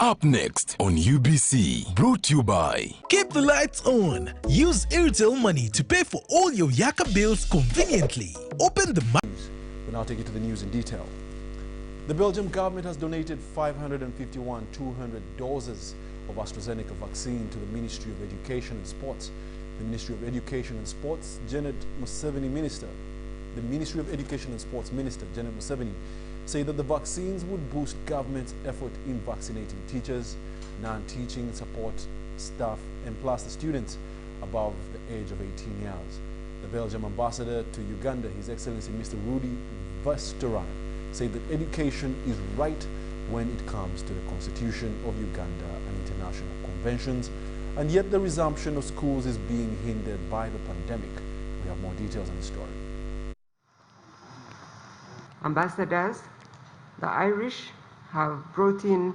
Up next on UBC, brought to you by... Keep the lights on. Use Airtel Money to pay for all your Yaka bills conveniently. Open the... We'll now take you to the news in detail. The Belgian government has donated 551,200 doses of AstraZeneca vaccine to the Ministry of Education and Sports. The Ministry of Education and Sports, the Ministry of Education and Sports Minister, Janet Museveni, say that the vaccines would boost government's effort in vaccinating teachers, non-teaching support staff, and plus the students above the age of 18 years. The Belgian ambassador to Uganda, His Excellency Mr. Rudy Vesteraan, said that education is right when it comes to the Constitution of Uganda and international conventions, and yet the resumption of schools is being hindered by the pandemic. We have more details on the story. Ambassadors, the Irish have brought in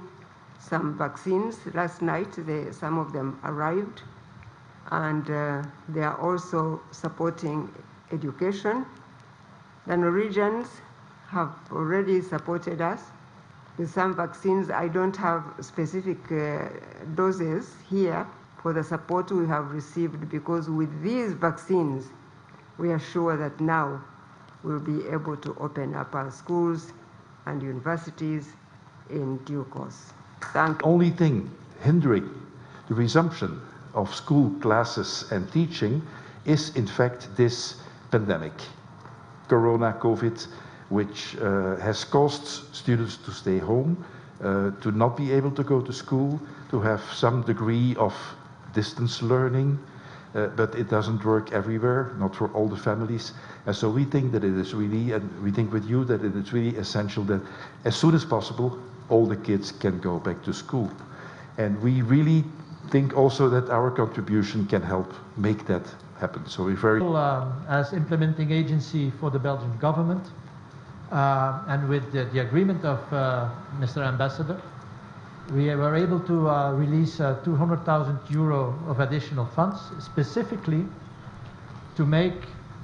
some vaccines. Last night, some of them arrived, and they are also supporting education. The Norwegians have already supported us with some vaccines. I don't have specific doses here for the support we have received, because with these vaccines, we are sure that now we'll be able to open up our schools and universities in due course. The only thing hindering the resumption of school classes and teaching is in fact this pandemic, COVID, which has caused students to stay home, to not be able to go to school, to have some degree of distance learning, but it doesn't work everywhere, not for all the families. And so we think that it is really, and we think with you that it is really essential that as soon as possible, all the kids can go back to school. And we really think also that our contribution can help make that happen. So we're very... As implementing agency for the Belgian government, and with the agreement of Mr. Ambassador, we were able to release €200,000 of additional funds, specifically to make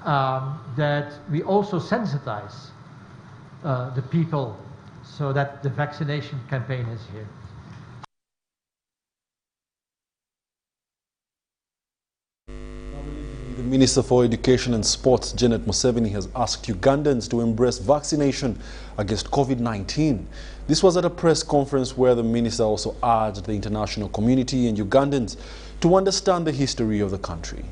that we also sensitize the people so that the vaccination campaign is here. The Minister for Education and Sports, Janet Museveni, has asked Ugandans to embrace vaccination against COVID-19. This was at a press conference where the minister also urged the international community and Ugandans to understand the history of the country.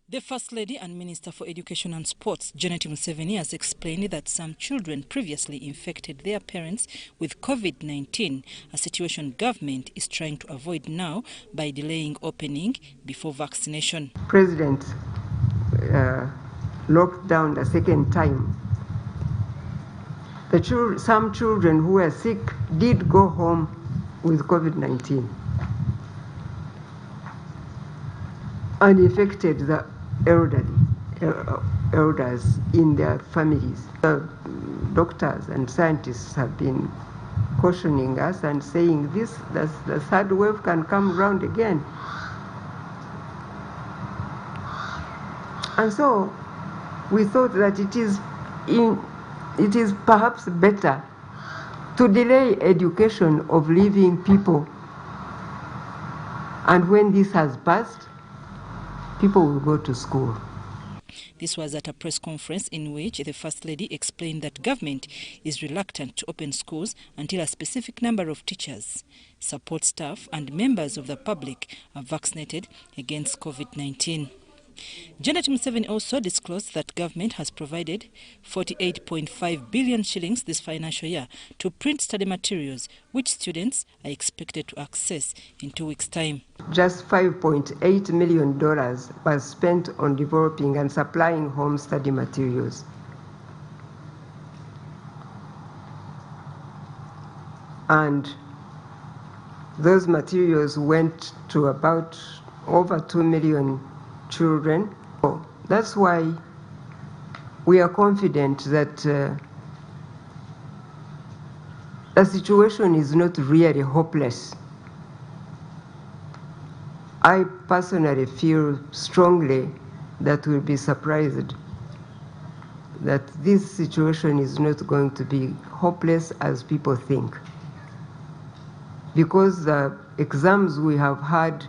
The First Lady and Minister for Education and Sports, Janet Museveni, has explained that some children previously infected their parents with COVID-19, a situation government is trying to avoid now by delaying opening before vaccination. President locked down the second time. Some children who were sick did go home with COVID-19 and infected the elders in their families. The doctors and scientists have been cautioning us and saying the third wave can come round again. And so we thought that it is perhaps better to delay education of living people, and when this has passed, people will go to school. This was at a press conference in which the First Lady explained that government is reluctant to open schools until a specific number of teachers, support staff and members of the public are vaccinated against COVID-19. Janet Museveni also disclosed that government has provided 48.5 billion shillings this financial year to print study materials, which students are expected to access in 2 weeks' time. Just $5.8 million was spent on developing and supplying home study materials. And those materials went to about over 2 million children. That's why we are confident that the situation is not really hopeless. I personally feel strongly that we'll be surprised that this situation is not going to be hopeless as people think. Because the exams we have had